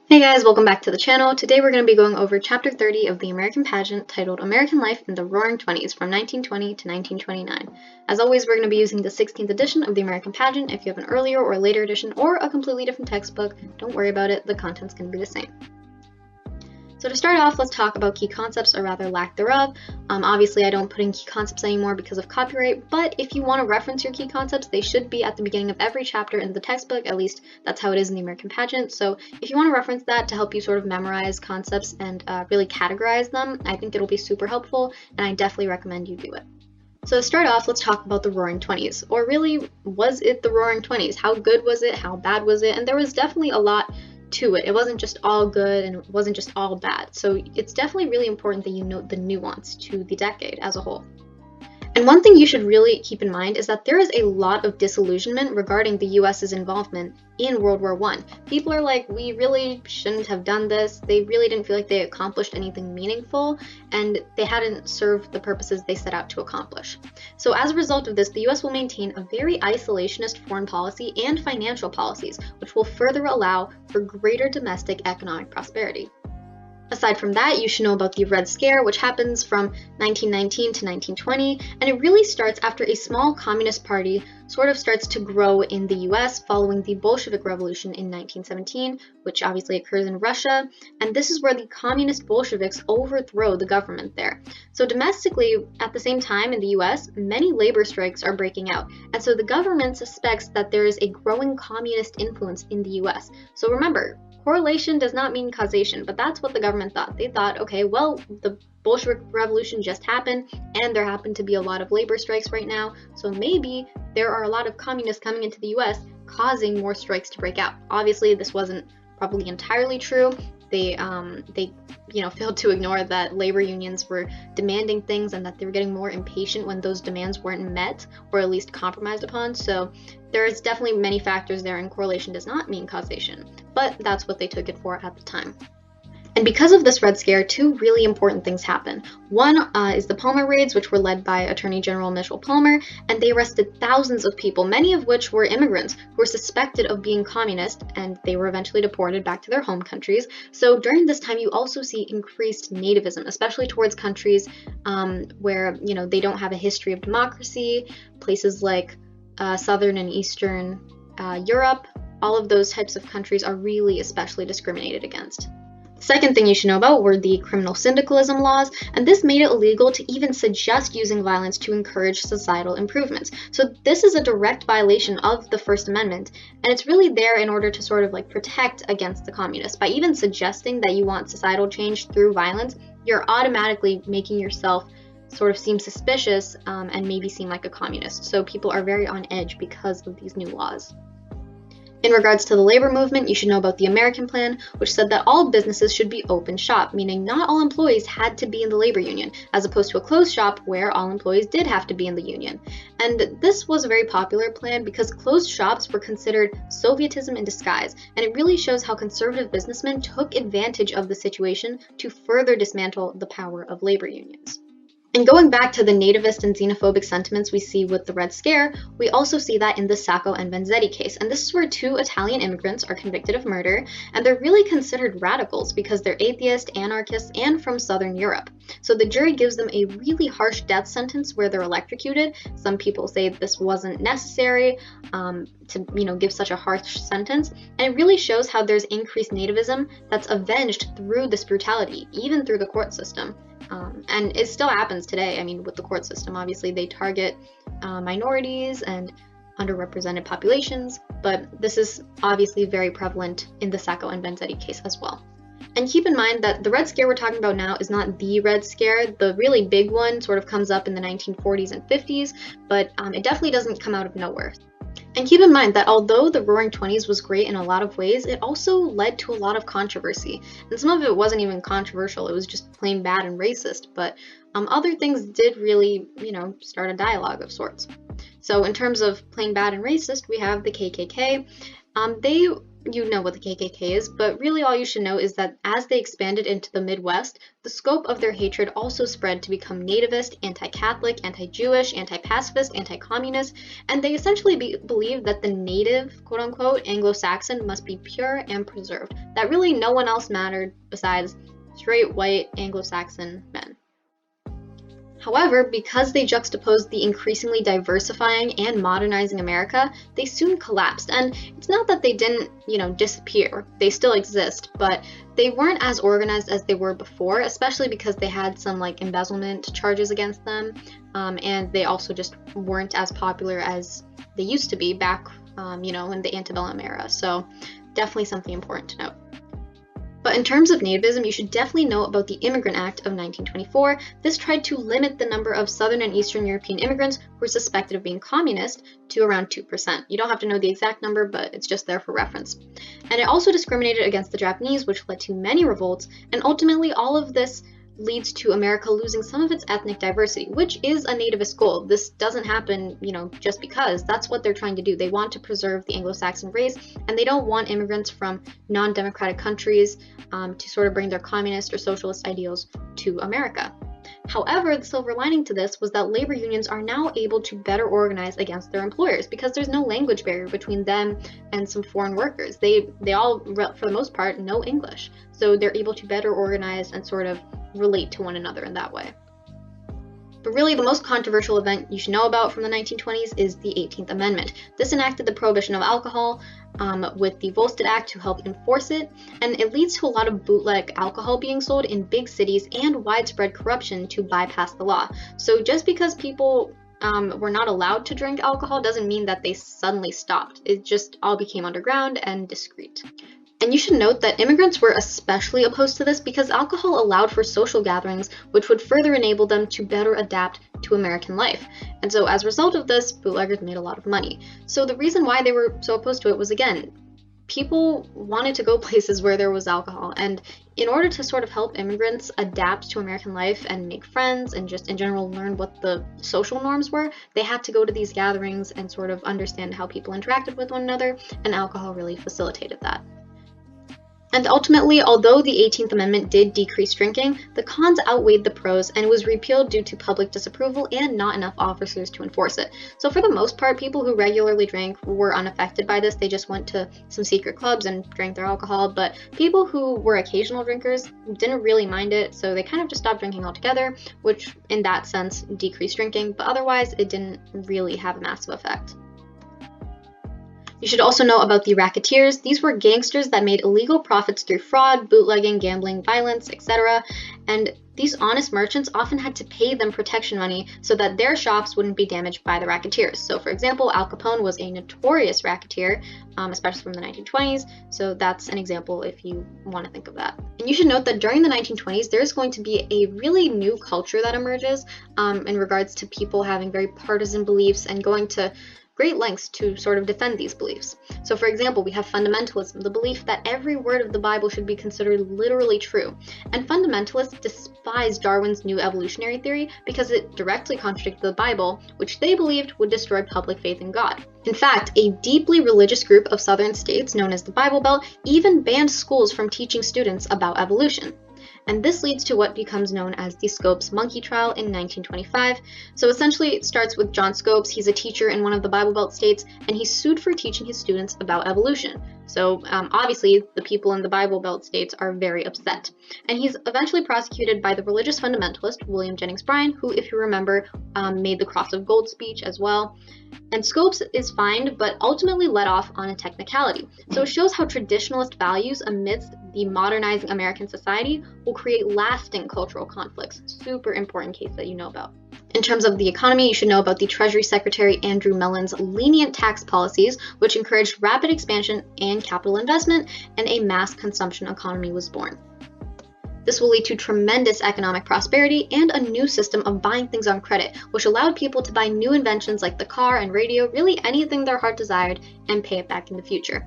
Hey guys, welcome back to the channel. Today we're going to be going over Chapter 30 of the American Pageant titled American Life in the Roaring Twenties from 1920 to 1929. As always, we're going to be using the 16th edition of the American Pageant. If you have an earlier or later edition or a completely different textbook, don't worry about it, the content's going to be the same. So to start off, let's talk about key concepts, or rather lack thereof. Obviously, I don't put in key concepts anymore because of copyright, but if you want to reference your key concepts, they should be at the beginning of every chapter in the textbook. At least that's how it is in the American Pageant. So if you want to reference that to help you sort of memorize concepts and really categorize them, I think it'll be super helpful, and I definitely recommend you do it. So to start off, let's talk about the Roaring Twenties, or really, was it the Roaring Twenties? How good was it? How bad was it? And there was definitely a lot to it. It wasn't just all good and it wasn't just all bad. So it's definitely really important that you note the nuance to the decade as a whole. And one thing you should really keep in mind is that there is a lot of disillusionment regarding the US's involvement in World War I. People are like, we really shouldn't have done this. They really didn't feel like they accomplished anything meaningful, and they hadn't served the purposes they set out to accomplish. So as a result of this, the US will maintain a very isolationist foreign policy and financial policies, which will further allow for greater domestic economic prosperity. Aside from that, you should know about the Red Scare, which happens from 1919 to 1920, and it really starts after a small communist party sort of starts to grow in the US following the Bolshevik Revolution in 1917, which obviously occurs in Russia, and this is where the communist Bolsheviks overthrow the government there. So domestically, at the same time in the US, many labor strikes are breaking out, and so the government suspects that there is a growing communist influence in the US. So remember, correlation does not mean causation, but that's what the government thought. They thought, okay, well, the Bolshevik Revolution just happened, and there happen to be a lot of labor strikes right now, so maybe there are a lot of communists coming into the US causing more strikes to break out. Obviously, this wasn't probably entirely true. They failed to ignore that labor unions were demanding things and that they were getting more impatient when those demands weren't met or at least compromised upon. So there's definitely many factors there, and correlation does not mean causation, but that's what they took it for at the time. And because of this Red Scare, two really important things happen. One is the Palmer raids, which were led by Attorney General Mitchell Palmer, and they arrested thousands of people, many of which were immigrants who were suspected of being communist, and they were eventually deported back to their home countries. So during this time, you also see increased nativism, especially towards countries where they don't have a history of democracy, places like Southern and Eastern Europe. All of those types of countries are really especially discriminated against. Second thing you should know about were the criminal syndicalism laws, and this made it illegal to even suggest using violence to encourage societal improvements. So this is a direct violation of the First Amendment, and it's really there in order to sort of like protect against the communists. By even suggesting that you want societal change through violence, you're automatically making yourself sort of seem suspicious and maybe seem like a communist. So people are very on edge because of these new laws. In regards to the labor movement, you should know about the American Plan, which said that all businesses should be open shop, meaning not all employees had to be in the labor union, as opposed to a closed shop where all employees did have to be in the union. And this was a very popular plan because closed shops were considered Sovietism in disguise, and it really shows how conservative businessmen took advantage of the situation to further dismantle the power of labor unions. And going back to the nativist and xenophobic sentiments we see with the Red Scare, we also see that in the Sacco and Vanzetti case. And this is where two Italian immigrants are convicted of murder, and they're really considered radicals because they're atheist, anarchists, and from Southern Europe. So the jury gives them a really harsh death sentence where they're electrocuted. Some people say this wasn't necessary to give such a harsh sentence, and it really shows how there's increased nativism that's avenged through this brutality, even through the court system. And it still happens today. I mean, with the court system, obviously they target minorities and underrepresented populations, but this is obviously very prevalent in the Sacco and Vanzetti case as well. And keep in mind that the Red Scare we're talking about now is not the Red Scare. The really big one sort of comes up in the 1940s and 50s, but it definitely doesn't come out of nowhere. And keep in mind that although the Roaring Twenties was great in a lot of ways, it also led to a lot of controversy. And some of it wasn't even controversial, it was just plain bad and racist, but other things did really, start a dialogue of sorts. So in terms of plain bad and racist, we have the KKK. They you know what the KKK is, but really all you should know is that as they expanded into the Midwest, the scope of their hatred also spread to become nativist, anti-Catholic, anti-Jewish, anti-pacifist, anti-communist, and they essentially believed that the native, quote-unquote, Anglo-Saxon must be pure and preserved, that really no one else mattered besides straight white Anglo-Saxon men. However, because they juxtaposed the increasingly diversifying and modernizing America, they soon collapsed. And it's not that they didn't, disappear. They still exist, but they weren't as organized as they were before, especially because they had some embezzlement charges against them, and they also just weren't as popular as they used to be back, in the antebellum era. So definitely something important to note. But in terms of nativism, you should definitely know about the Immigrant Act of 1924. This tried to limit the number of Southern and Eastern European immigrants who were suspected of being communist to around 2%. You don't have to know the exact number, but it's just there for reference. And it also discriminated against the Japanese, which led to many revolts, and ultimately all of this leads to America losing some of its ethnic diversity, which is a nativist goal. This doesn't happen, just because. That's what they're trying to do. They want to preserve the Anglo-Saxon race, and they don't want immigrants from non-democratic countries to sort of bring their communist or socialist ideals to America. However, the silver lining to this was that labor unions are now able to better organize against their employers because there's no language barrier between them and some foreign workers. They all, for the most part, know English. So they're able to better organize and sort of relate to one another in that way. But really, the most controversial event you should know about from the 1920s is the 18th Amendment. This enacted the prohibition of alcohol with the Volstead Act to help enforce it, and it leads to a lot of bootleg alcohol being sold in big cities and widespread corruption to bypass the law. So just because people were not allowed to drink alcohol doesn't mean that they suddenly stopped. It just all became underground and discreet. And you should note that immigrants were especially opposed to this because alcohol allowed for social gatherings, which would further enable them to better adapt to American life. And so as a result of this, bootleggers made a lot of money. So the reason why they were so opposed to it was, again, people wanted to go places where there was alcohol. And in order to sort of help immigrants adapt to American life and make friends and just in general learn what the social norms were, they had to go to these gatherings and sort of understand how people interacted with one another, and alcohol really facilitated that. And ultimately, although the 18th Amendment did decrease drinking, the cons outweighed the pros and was repealed due to public disapproval and not enough officers to enforce it. So for the most part, people who regularly drank were unaffected by this. They just went to some secret clubs and drank their alcohol, but people who were occasional drinkers didn't really mind it, so they kind of just stopped drinking altogether, which in that sense decreased drinking, but otherwise it didn't really have a massive effect. You should also know about the racketeers. These were gangsters that made illegal profits through fraud, bootlegging, gambling, violence, etc. And these honest merchants often had to pay them protection money so that their shops wouldn't be damaged by the racketeers. So for example, Al Capone was a notorious racketeer, especially from the 1920s. So that's an example if you want to think of that. And you should note that during the 1920s, there's going to be a really new culture that emerges in regards to people having very partisan beliefs and going to great lengths to sort of defend these beliefs. So for example, we have fundamentalism, the belief that every word of the Bible should be considered literally true. And fundamentalists despise Darwin's new evolutionary theory because it directly contradicted the Bible, which they believed would destroy public faith in God. In fact, a deeply religious group of southern states known as the Bible Belt even banned schools from teaching students about evolution. And this leads to what becomes known as the Scopes monkey trial in 1925. So essentially it starts with John Scopes. He's a teacher in one of the Bible Belt states, and he's sued for teaching his students about evolution. So obviously the people in the Bible Belt states are very upset. And he's eventually prosecuted by the religious fundamentalist William Jennings Bryan, who, if you remember, made the Cross of Gold speech as well. And Scopes is fined, but ultimately let off on a technicality. So it shows how traditionalist values amidst the modernizing American society will create lasting cultural conflicts. Super important case that you know about. In terms of the economy, you should know about the Treasury Secretary Andrew Mellon's lenient tax policies, which encouraged rapid expansion and capital investment, and a mass consumption economy was born. This will lead to tremendous economic prosperity and a new system of buying things on credit, which allowed people to buy new inventions like the car and radio, really anything their heart desired, and pay it back in the future.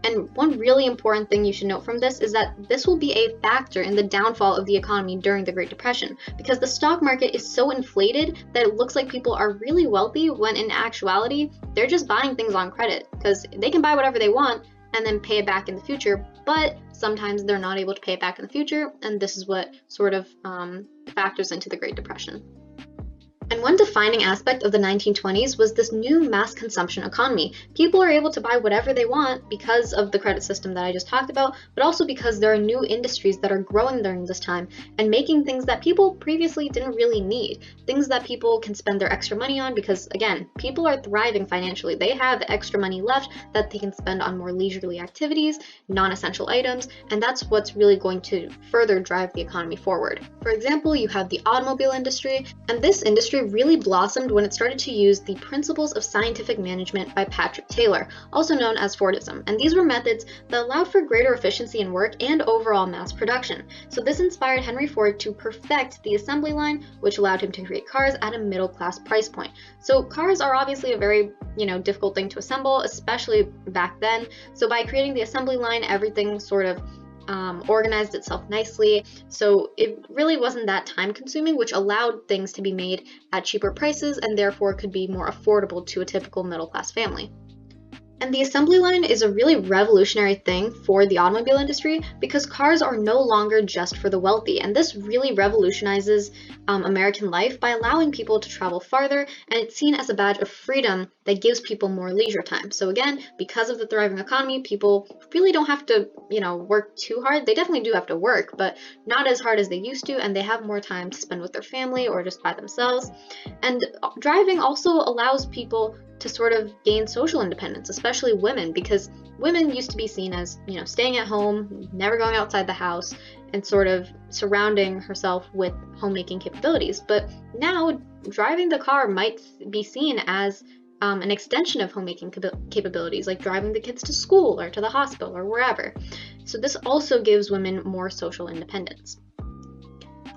And one really important thing you should note from this is that this will be a factor in the downfall of the economy during the Great Depression, because the stock market is so inflated that it looks like people are really wealthy when in actuality, they're just buying things on credit, because they can buy whatever they want, and then pay it back in the future, but sometimes they're not able to pay it back in the future, and this is what sort of factors into the Great Depression. And one defining aspect of the 1920s was this new mass consumption economy. People are able to buy whatever they want because of the credit system that I just talked about, but also because there are new industries that are growing during this time and making things that people previously didn't really need. Things that people can spend their extra money on because, again, people are thriving financially. They have extra money left that they can spend on more leisurely activities, non-essential items, and that's what's really going to further drive the economy forward. For example, you have the automobile industry, and this industry really blossomed when it started to use the principles of scientific management by Patrick Taylor, also known as Fordism, and these were methods that allowed for greater efficiency in work and overall mass production. So this inspired Henry Ford to perfect the assembly line, which allowed him to create cars at a middle-class price point. So cars are obviously a very, difficult thing to assemble, especially back then. So by creating the assembly line, everything sort of organized itself nicely, so it really wasn't that time consuming, which allowed things to be made at cheaper prices and therefore could be more affordable to a typical middle class family. And the assembly line is a really revolutionary thing for the automobile industry because cars are no longer just for the wealthy, and this really revolutionizes American life by allowing people to travel farther, and it's seen as a badge of freedom that gives people more leisure time. So again, because of the thriving economy, people really don't have to, work too hard. They definitely do have to work, but not as hard as they used to, and they have more time to spend with their family or just by themselves. And driving also allows people to sort of gain social independence, especially women, because women used to be seen as, staying at home, never going outside the house, and sort of surrounding herself with homemaking capabilities. But now driving the car might be seen as an extension of homemaking capabilities, like driving the kids to school or to the hospital or wherever. So this also gives women more social independence.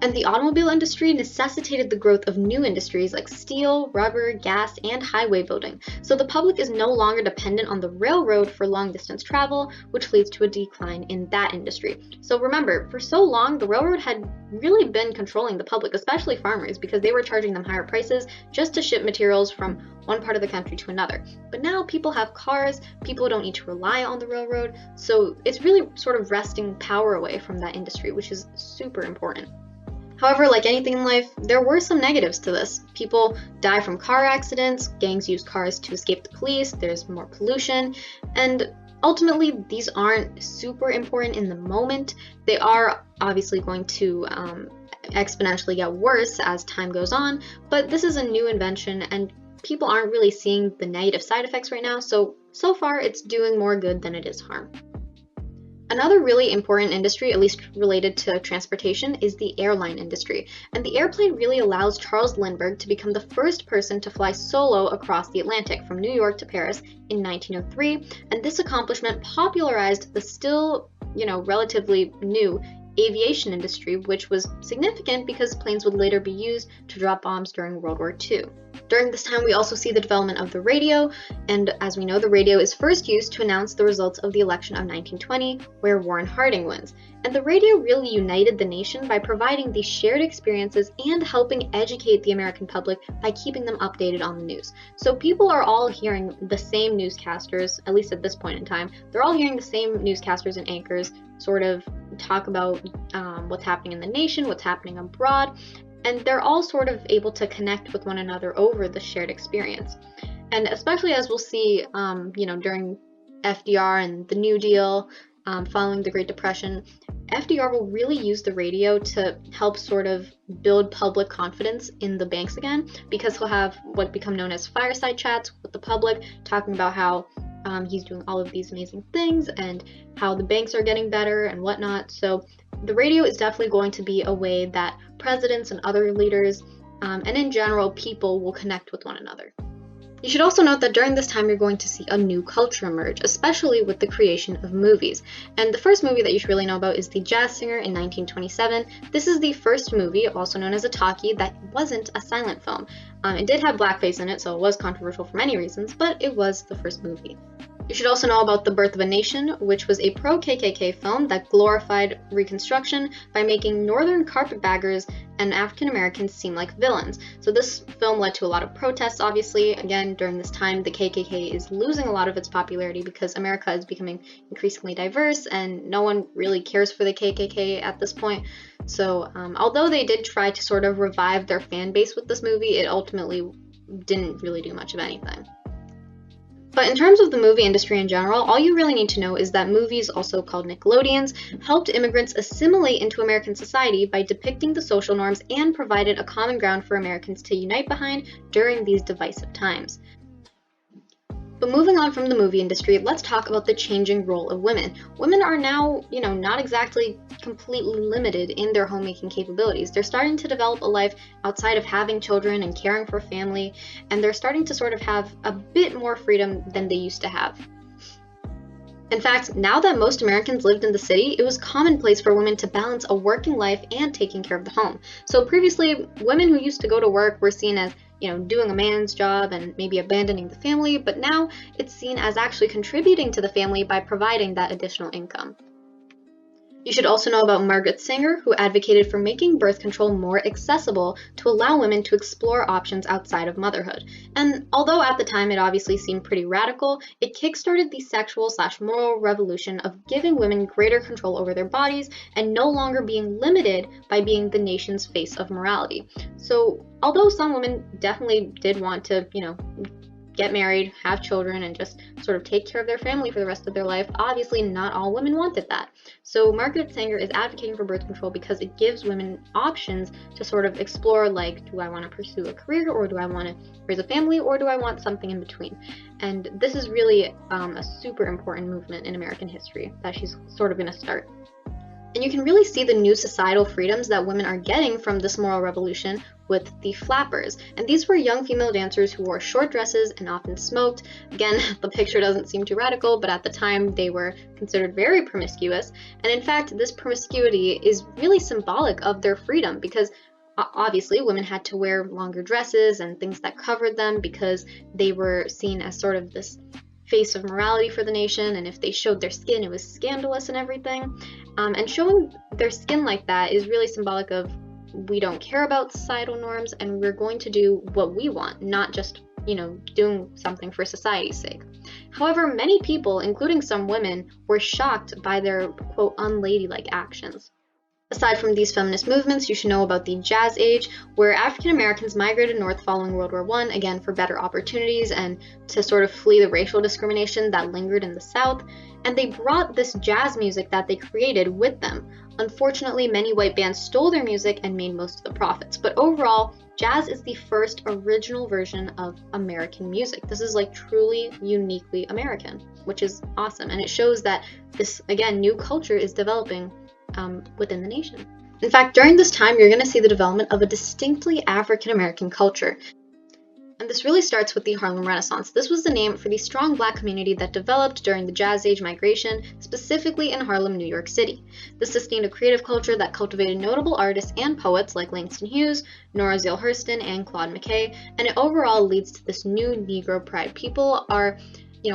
And the automobile industry necessitated the growth of new industries like steel, rubber, gas, and highway building. So the public is no longer dependent on the railroad for long-distance travel, which leads to a decline in that industry. So remember, for so long, the railroad had really been controlling the public, especially farmers, because they were charging them higher prices just to ship materials from one part of the country to another. But now people have cars, people don't need to rely on the railroad, so it's really sort of wresting power away from that industry, which is super important. However, like anything in life, there were some negatives to this. People die from car accidents, gangs use cars to escape the police, there's more pollution, and ultimately these aren't super important in the moment. They are obviously going to exponentially get worse as time goes on, but this is a new invention and people aren't really seeing the negative side effects right now, so far it's doing more good than it is harm. Another really important industry, at least related to transportation, is the airline industry. And the airplane really allows Charles Lindbergh to become the first person to fly solo across the Atlantic from New York to Paris in 1903. And this accomplishment popularized the still, relatively new aviation industry, which was significant because planes would later be used to drop bombs during World War II. During this time, we also see the development of the radio, and as we know, the radio is first used to announce the results of the election of 1920, where Warren Harding wins. And the radio really united the nation by providing these shared experiences and helping educate the American public by keeping them updated on the news. So people are all hearing the same newscasters, at least at this point in time. They're all hearing the same newscasters and anchors sort of talk about what's happening in the nation, what's happening abroad, and they're all sort of able to connect with one another over the shared experience. And especially as we'll see, during FDR and the New Deal, following the Great Depression, FDR will really use the radio to help sort of build public confidence in the banks again, because he'll have what become known as fireside chats with the public, talking about how he's doing all of these amazing things and how the banks are getting better and whatnot. So the radio is definitely going to be a way that presidents and other leaders, and in general, people will connect with one another. You should also note that during this time you're going to see a new culture emerge, especially with the creation of movies. And the first movie that you should really know about is The Jazz Singer in 1927. This is the first movie, also known as a talkie, that wasn't a silent film. It did have blackface in it, so it was controversial for many reasons, but it was the first movie. You should also know about The Birth of a Nation, which was a pro-KKK film that glorified Reconstruction by making Northern carpetbaggers and African Americans seem like villains. So this film led to a lot of protests, obviously. Again, during this time, the KKK is losing a lot of its popularity because America is becoming increasingly diverse and no one really cares for the KKK at this point. So although they did try to sort of revive their fan base with this movie, it ultimately didn't really do much of anything. But in terms of the movie industry in general, all you really need to know is that movies, also called Nickelodeons, helped immigrants assimilate into American society by depicting the social norms and provided a common ground for Americans to unite behind during these divisive times. But moving on from the movie industry, let's talk about the changing role of women. Women are now, not exactly completely limited in their homemaking capabilities. They're starting to develop a life outside of having children and caring for family, and they're starting to sort of have a bit more freedom than they used to have. In fact, now that most Americans lived in the city, it was commonplace for women to balance a working life and taking care of the home. So previously, women who used to go to work were seen as doing a man's job and maybe abandoning the family, but now it's seen as actually contributing to the family by providing that additional income. You should also know about Margaret Sanger, who advocated for making birth control more accessible to allow women to explore options outside of motherhood. And although at the time it obviously seemed pretty radical, it kickstarted the sexual/moral revolution of giving women greater control over their bodies and no longer being limited by being the nation's face of morality. So although some women definitely did want to, get married, have children, and just sort of take care of their family for the rest of their life, obviously not all women wanted that. So Margaret Sanger is advocating for birth control because it gives women options to sort of explore, like, do I want to pursue a career, or do I want to raise a family, or do I want something in between? And this is really a super important movement in American history that she's sort of going to start. And you can really see the new societal freedoms that women are getting from this moral revolution with the flappers. And these were young female dancers who wore short dresses and often smoked. Again, the picture doesn't seem too radical, but at the time they were considered very promiscuous. And in fact, this promiscuity is really symbolic of their freedom because obviously women had to wear longer dresses and things that covered them because they were seen as sort of this face of morality for the nation, and if they showed their skin, it was scandalous and everything. And showing their skin like that is really symbolic of we don't care about societal norms and we're going to do what we want, not just, doing something for society's sake. However, many people, including some women, were shocked by their, quote, unladylike actions. Aside from these feminist movements, you should know about the Jazz Age, where African Americans migrated north following World War I, again for better opportunities and to sort of flee the racial discrimination that lingered in the South, and they brought this jazz music that they created with them. Unfortunately, many white bands stole their music and made most of the profits, but overall, jazz is the first original version of American music. This is like truly uniquely American, which is awesome, and it shows that this, again, new culture is developing within the nation. In fact, during this time, you're going to see the development of a distinctly African American culture. And this really starts with the Harlem Renaissance. This was the name for the strong Black community that developed during the Jazz Age migration, specifically in Harlem, New York City. This sustained a creative culture that cultivated notable artists and poets like Langston Hughes, Nora Zale Hurston, and Claude McKay, and it overall leads to this new Negro pride. People are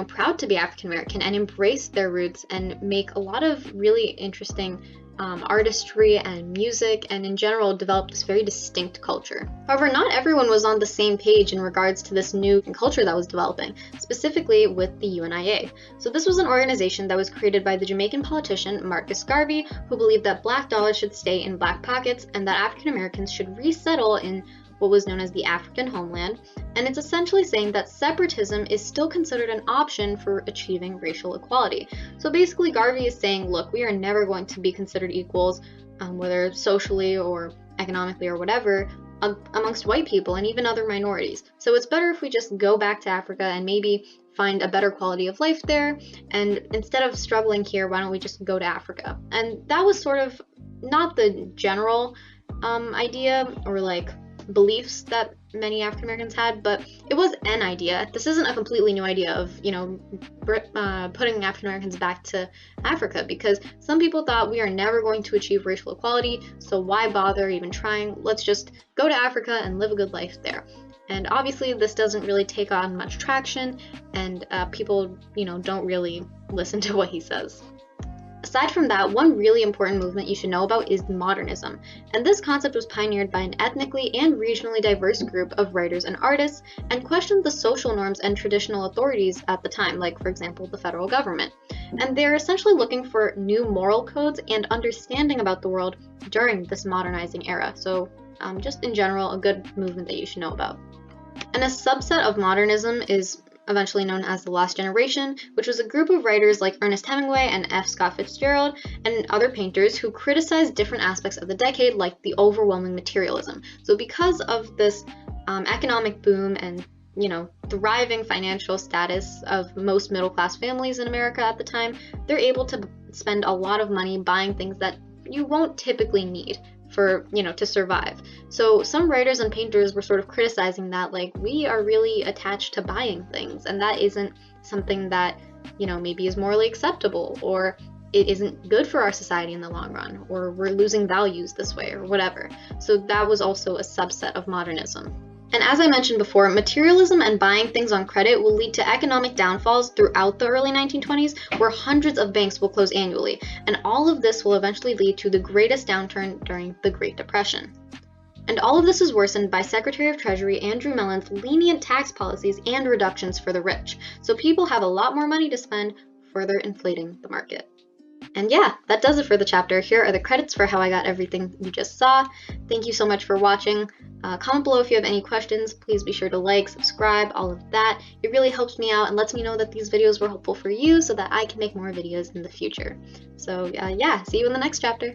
proud to be African American and embrace their roots and make a lot of really interesting artistry and music, and in general develop this very distinct culture. However, not everyone was on the same page in regards to this new culture that was developing, specifically with the UNIA. So this was an organization that was created by the Jamaican politician Marcus Garvey, who believed that Black dollars should stay in Black pockets and that African Americans should resettle in what was known as the African homeland, and it's essentially saying that separatism is still considered an option for achieving racial equality. So basically, Garvey is saying, look, we are never going to be considered equals, whether socially or economically or whatever, amongst white people and even other minorities. So it's better if we just go back to Africa and maybe find a better quality of life there, and instead of struggling here, why don't we just go to Africa? And that was sort of not the general idea or beliefs that many African Americans had, but it was an idea. This isn't a completely new idea of, putting African Americans back to Africa, because some people thought we are never going to achieve racial equality, so why bother even trying? Let's just go to Africa and live a good life there. And obviously this doesn't really take on much traction, and people, don't really listen to what he says. Aside from that, one really important movement you should know about is modernism, and this concept was pioneered by an ethnically and regionally diverse group of writers and artists, and questioned the social norms and traditional authorities at the time, like, for example, the federal government. And they're essentially looking for new moral codes and understanding about the world during this modernizing era. So, just in general, a good movement that you should know about. And a subset of modernism is eventually known as the Lost Generation, which was a group of writers like Ernest Hemingway and F. Scott Fitzgerald and other painters who criticized different aspects of the decade, like the overwhelming materialism. So because of this economic boom and thriving financial status of most middle-class families in America at the time, they're able to spend a lot of money buying things that you won't typically need for, to survive. So some writers and painters were sort of criticizing that, like, we are really attached to buying things, and that isn't something that, maybe is morally acceptable, or it isn't good for our society in the long run, or we're losing values this way, or whatever. So that was also a subset of modernism. And as I mentioned before, materialism and buying things on credit will lead to economic downfalls throughout the early 1920s, where hundreds of banks will close annually, and all of this will eventually lead to the greatest downturn during the Great Depression. And all of this is worsened by Secretary of Treasury Andrew Mellon's lenient tax policies and reductions for the rich, so people have a lot more money to spend, further inflating the market. And yeah, that does it for the chapter. Here are the credits for how I got everything you just saw. Thank you so much for watching. Comment below if you have any questions. Please be sure to like, subscribe, all of that. It really helps me out and lets me know that these videos were helpful for you so that I can make more videos in the future. So yeah, see you in the next chapter.